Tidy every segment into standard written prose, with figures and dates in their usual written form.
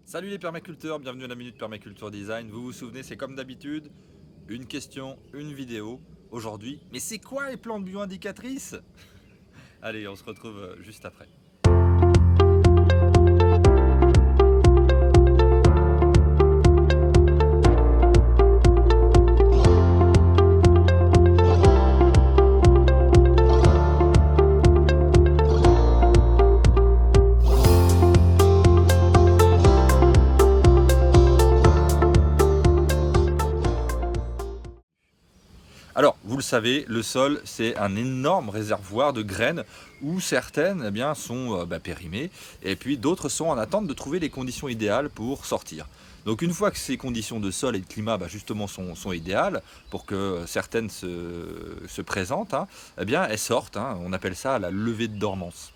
Salut les permaculteurs, bienvenue à la Minute Permaculture Design. Vous vous souvenez, c'est comme d'habitude, une question, une vidéo. Aujourd'hui, mais c'est quoi les plantes bioindicatrices? Allez, on se retrouve juste après. Alors, vous le savez, le sol, c'est un énorme réservoir de graines où certaines eh bien, sont périmées et puis d'autres sont en attente de trouver les conditions idéales pour sortir. Donc une fois que ces conditions de sol et de climat justement sont idéales pour que certaines se présentent, eh bien elles sortent, on appelle ça la levée de dormance.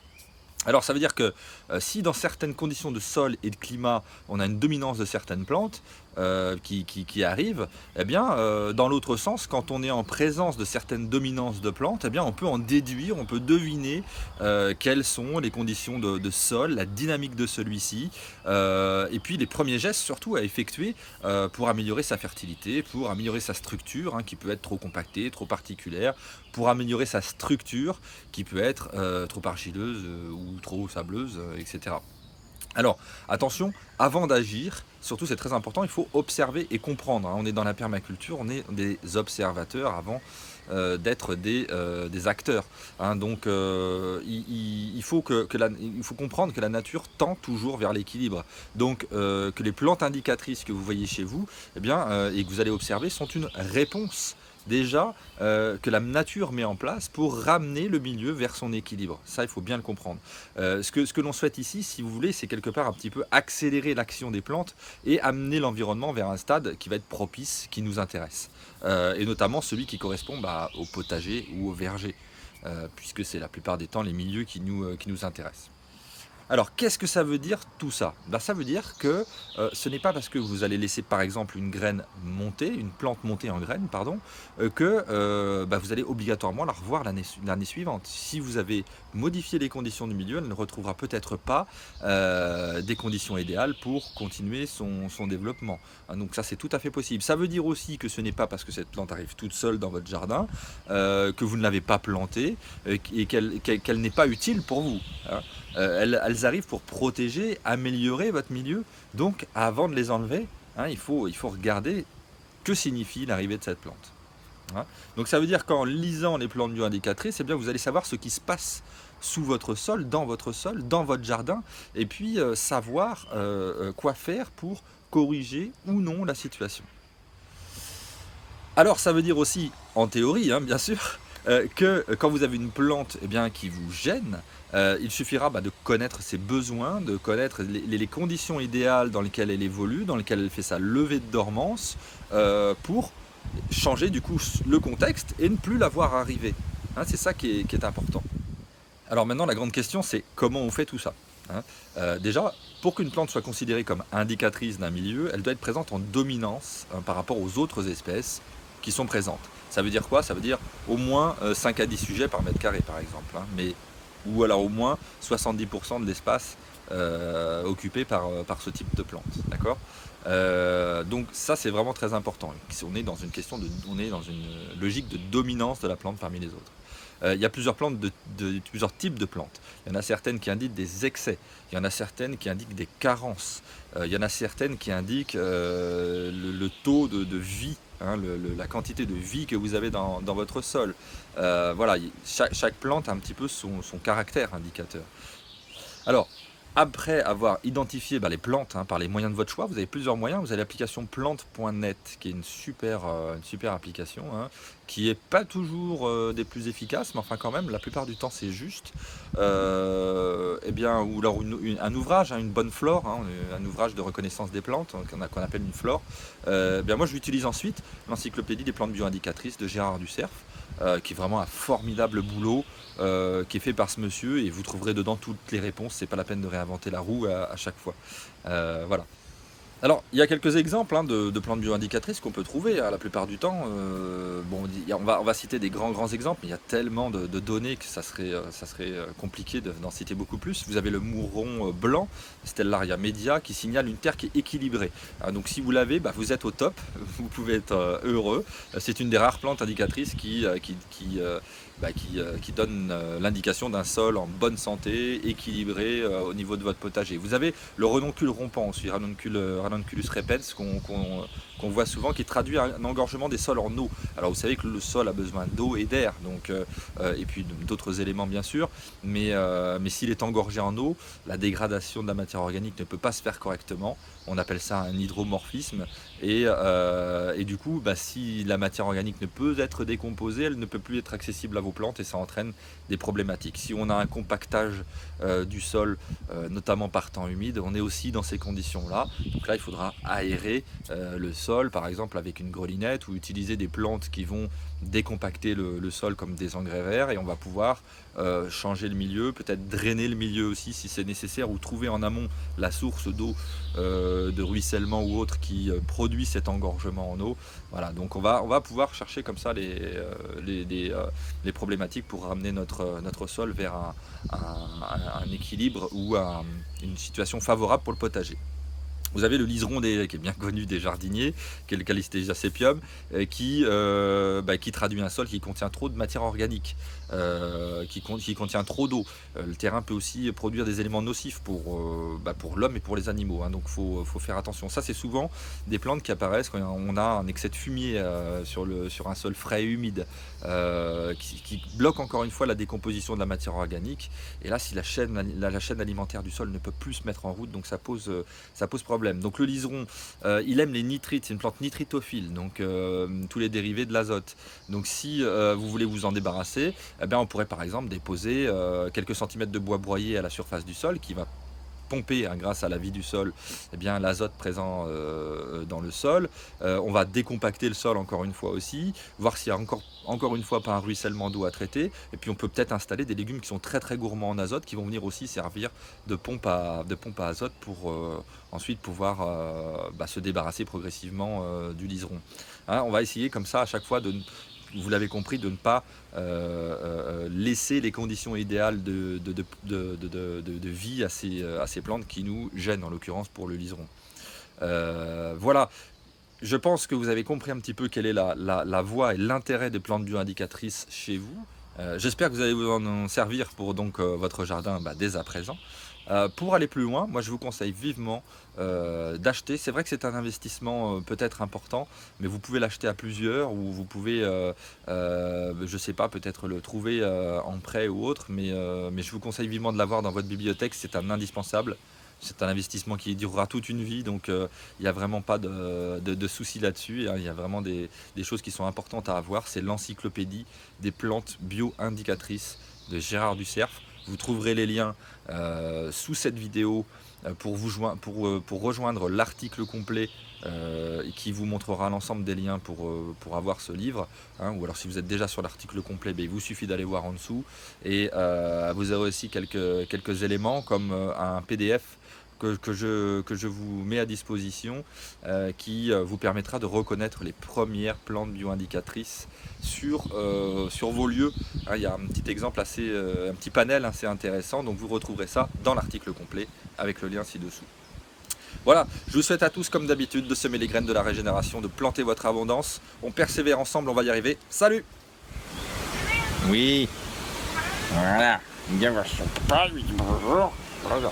Alors ça veut dire que si dans certaines conditions de sol et de climat, on a une dominance de certaines plantes qui arrivent, eh bien dans l'autre sens, quand on est en présence de certaines dominances de plantes, eh bien on peut en déduire, on peut deviner quelles sont les conditions de sol, la dynamique de celui-ci, et puis les premiers gestes surtout à effectuer pour améliorer sa fertilité, pour améliorer sa structure, qui peut être trop compactée, trop particulière, pour améliorer sa structure qui peut être trop argileuse ou trop sableuse, etc. Alors, attention, avant d'agir, surtout c'est très important, il faut observer et comprendre. On est dans la permaculture, on est des observateurs avant d'être des acteurs. Donc, il faut il faut comprendre que la nature tend toujours vers l'équilibre. Donc, que les plantes indicatrices que vous voyez chez vous, eh bien, et que vous allez observer, sont une réponse déjà que la nature met en place pour ramener le milieu vers son équilibre. Ça, il faut bien le comprendre. Ce que l'on souhaite ici, si vous voulez, c'est quelque part un petit peu accélérer l'action des plantes et amener l'environnement vers un stade qui va être propice, qui nous intéresse. Et notamment celui qui correspond au potager ou au verger, puisque c'est la plupart des temps les milieux qui nous intéressent. Alors, qu'est-ce que ça veut dire tout ça? Ça veut dire que ce n'est pas parce que vous allez laisser par exemple une graine monter, une plante monter en graine, pardon, que vous allez obligatoirement la revoir l'année suivante. Si vous avez modifié les conditions du milieu, elle ne retrouvera peut-être pas des conditions idéales pour continuer son développement. Donc ça, c'est tout à fait possible. Ça veut dire aussi que ce n'est pas parce que cette plante arrive toute seule dans votre jardin que vous ne l'avez pas plantée et qu'elle n'est pas utile pour vous. Elles arrivent pour protéger, améliorer votre milieu. Donc, avant de les enlever, il faut regarder que signifie l'arrivée de cette plante. Donc, ça veut dire qu'en lisant les plantes bioindicatrices, eh bien, vous allez savoir ce qui se passe sous votre sol, dans votre jardin, et puis savoir quoi faire pour corriger ou non la situation. Alors ça veut dire aussi, en théorie bien sûr, que quand vous avez une plante qui vous gêne, il suffira de connaître ses besoins, de connaître les conditions idéales dans lesquelles elle évolue, dans lesquelles elle fait sa levée de dormance, pour changer du coup le contexte et ne plus la voir arriver. C'est ça qui est important. Alors maintenant, la grande question, c'est comment on fait tout ça. Déjà, pour qu'une plante soit considérée comme indicatrice d'un milieu, elle doit être présente en dominance par rapport aux autres espèces qui sont présentes. Ça veut dire quoi? Ça veut dire au moins 5 à 10 sujets par mètre carré, par exemple. Ou alors au moins 70% de l'espace occupé par ce type de plante. D'accord? Donc ça, c'est vraiment très important. On est dans une logique de dominance de la plante parmi les autres. Il y a plusieurs plusieurs types de plantes. Il y en a certaines qui indiquent des excès, il y en a certaines qui indiquent des carences, il y en a certaines qui indiquent le taux de vie, la quantité de vie que vous avez dans votre sol. Voilà, chaque plante a un petit peu son caractère indicateur. Alors, après avoir identifié les plantes par les moyens de votre choix, vous avez plusieurs moyens. Vous avez l'application plante.net qui est une super application, qui n'est pas toujours des plus efficaces, mais enfin quand même, la plupart du temps c'est juste. Ou alors un ouvrage, une bonne flore, un ouvrage de reconnaissance des plantes qu'on appelle une flore. Moi je l'utilise ensuite, l'encyclopédie des plantes bioindicatrices de Gérard Ducerf, qui est vraiment un formidable boulot qui est fait par ce monsieur, et vous trouverez dedans toutes les réponses. C'est pas la peine de réinventer la roue à chaque fois. Voilà. Alors, il y a quelques exemples hein, de plantes bioindicatrices qu'on peut trouver hein, la plupart du temps. Bon, on va citer des grands exemples, mais il y a tellement de données que ça serait compliqué d'en citer beaucoup plus. Vous avez le mouron blanc, Stellaria media, qui signale une terre qui est équilibrée. Ah, donc si vous l'avez, bah, vous êtes au top, vous pouvez être heureux. C'est une des rares plantes indicatrices qui donne l'indication d'un sol en bonne santé, équilibré au niveau de votre potager. Vous avez le renoncule rompant aussi, Ranunculus repens, qu'on voit souvent, qui traduit un engorgement des sols en eau. Alors vous savez que le sol a besoin d'eau et d'air, et puis d'autres éléments bien sûr, mais s'il est engorgé en eau, la dégradation de la matière organique ne peut pas se faire correctement. On appelle ça un hydromorphisme, et du coup, bah, si la matière organique ne peut être décomposée, elle ne peut plus être accessible à vos plantes et ça entraîne des problématiques. Si on a un compactage du sol, notamment par temps humide, on est aussi dans ces conditions-là. Donc là, il faudra aérer le sol, par exemple avec une grelinette, ou utiliser des plantes qui vont décompacter le sol comme des engrais verts, et on va pouvoir changer le milieu, peut-être drainer le milieu aussi si c'est nécessaire, ou trouver en amont la source d'eau de ruissellement ou autre qui produit cet engorgement en eau. Voilà, donc on va pouvoir chercher comme ça les problématiques pour ramener notre sol vers un équilibre ou une situation favorable pour le potager. Vous avez le liseron qui est bien connu des jardiniers, qui est le Calisthesia sepium, qui traduit un sol qui contient trop de matière organique, qui contient trop d'eau. Le terrain peut aussi produire des éléments nocifs pour l'homme et pour les animaux, hein, donc faut faire attention. Ça, c'est souvent des plantes qui apparaissent quand on a un excès de fumier sur un sol frais et humide, qui bloque encore une fois la décomposition de la matière organique. Et là, si la chaîne alimentaire du sol ne peut plus se mettre en route, donc ça pose problème. Donc le liseron, il aime les nitrites, c'est une plante nitritophile, donc tous les dérivés de l'azote. Donc si vous voulez vous en débarrasser, eh bien, on pourrait par exemple déposer quelques centimètres de bois broyé à la surface du sol qui va pomper hein, grâce à la vie du sol eh bien l'azote présent dans le sol. On va décompacter le sol encore une fois aussi, voir s'il y a encore une fois pas un ruissellement d'eau à traiter, et puis on peut peut-être installer des légumes qui sont très gourmands en azote, qui vont venir aussi servir de pompe à azote pour ensuite pouvoir se débarrasser progressivement du liseron. Hein, on va essayer comme ça à chaque fois vous l'avez compris, de ne pas laisser les conditions idéales de vie à ces plantes qui nous gênent, en l'occurrence pour le liseron. Voilà, je pense que vous avez compris un petit peu quelle est la voie et l'intérêt des plantes bioindicatrices chez vous. J'espère que vous allez vous en servir pour votre jardin dès à présent. Pour aller plus loin, moi je vous conseille vivement d'acheter. C'est vrai que c'est un investissement peut-être important, mais vous pouvez l'acheter à plusieurs, ou vous pouvez, je sais pas, peut-être le trouver en prêt ou autre, mais je vous conseille vivement de l'avoir dans votre bibliothèque. C'est un indispensable. C'est un investissement qui durera toute une vie, donc il n'y a vraiment pas de souci là-dessus. Il y a vraiment des choses qui sont importantes à avoir. C'est l'encyclopédie des plantes bio-indicatrices de Gérard Ducerf. Vous trouverez les liens sous cette vidéo pour rejoindre l'article complet qui vous montrera l'ensemble des liens pour avoir ce livre. Hein, ou alors si vous êtes déjà sur l'article complet, il vous suffit d'aller voir en dessous. Et vous aurez aussi quelques éléments comme un PDF que je vous mets à disposition, qui vous permettra de reconnaître les premières plantes bioindicatrices sur vos lieux. Hein, il y a un petit exemple un petit panel assez intéressant, donc vous retrouverez ça dans l'article complet avec le lien ci-dessous. Voilà, je vous souhaite à tous comme d'habitude de semer les graines de la régénération, de planter votre abondance. On persévère ensemble, on va y arriver. Salut! Oui, voilà. Il y a son papa, lui dit bonjour. Voilà.